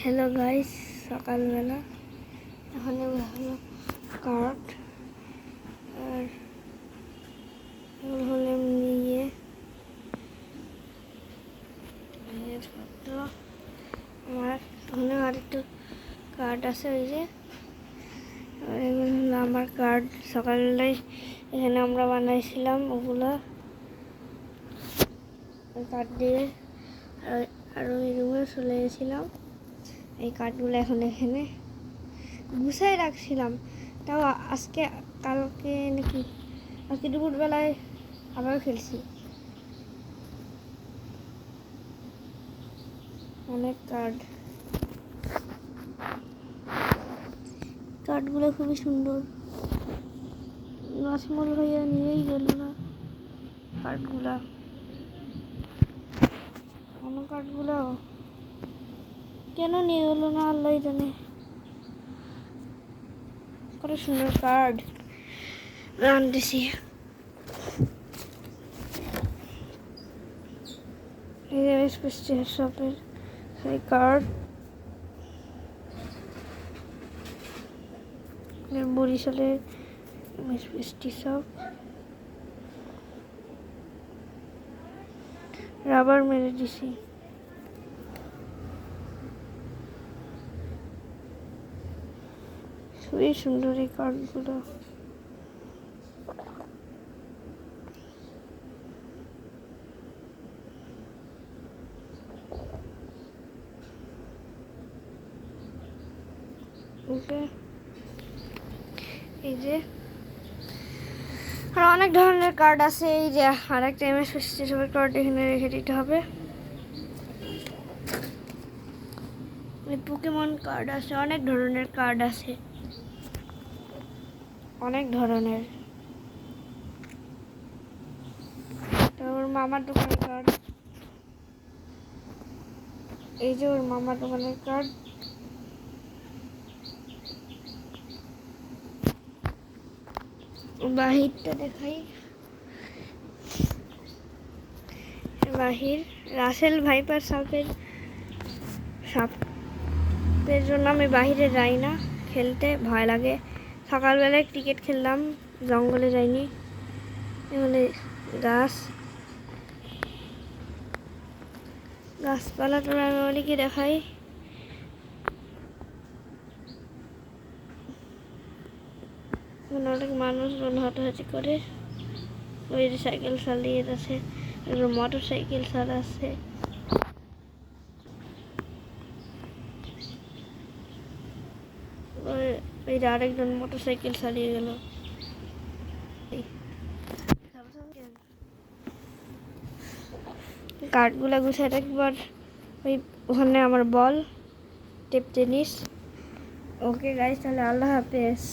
Hello guys, সকালবেলা এখন হলো কাঠ আর হলে নিয়ে জিনিসপত্র আমার ওখানে আর একটু কাঠ আছে। ওই যে এগুলো হলো আমার কাঠ, সকালবেলায় এখানে আমরা বানাইছিলাম ওগুলা কাঠ দিয়ে। আর ওই রুমে চলে গেছিলাম। এই কাঠগুলো এখন এখানে গুছাই রাখছিলাম, তাও আজকে কালকে নাকি আজকে দুপুরবেলায় আবার খেলছি। অনেক কাঠগুলো খুবই সুন্দর। নাজমুল ভাইয়া নিয়েই গেল না কাঠগুলা। অন্য কাঠগুলো কেন নিয়ে গেল না আল্লাহ জানে। কত সুন্দর কাঠ আনতেছি। এই যে স্পেশাল শপের সেই কাঠ, বরিশালের মিষ্টি শপ। রাবার মেরে দিছি। খুবই সুন্দর এই কাঠগুলো। ওকে, এই যে আর অনেক ধরনের কার্ড আছে। এই যে আর একটা MS-57 কার্ড এখানে রেখে দিতে হবে। পোকেমন কার্ড আছে, অনেক ধরনের কার্ড আছে, অনেক ধরনের। তারপর মামার দোকানের কার্ড, এই যে ওর মামার দোকানের কার্ড। বাহিরটা দেখাই। বাহির রাসেল ভাইপার সাপের জন্য আমি বাহিরে যাই না, খেলতে ভয় লাগে। সকালবেলায় ক্রিকেট খেললাম, জঙ্গলে যাইনি। এখানে গাছপালা তোরা আমি অনেকে দেখাই। অনেক মানুষজন হাঁটাহাঁটি করে। ওই সাইকেল চালিয়ে আছে, মোটর সাইকেল ছাড়া আছে। ওই আরেকজন মোটর সাইকেল চালিয়ে গেল। কাঠগুলা গুছাই রাখবার ওই ওখানে আমার বল, টেপ টেনিস। ওকে গাইস, তাহলে আল্লাহ হাফেজ।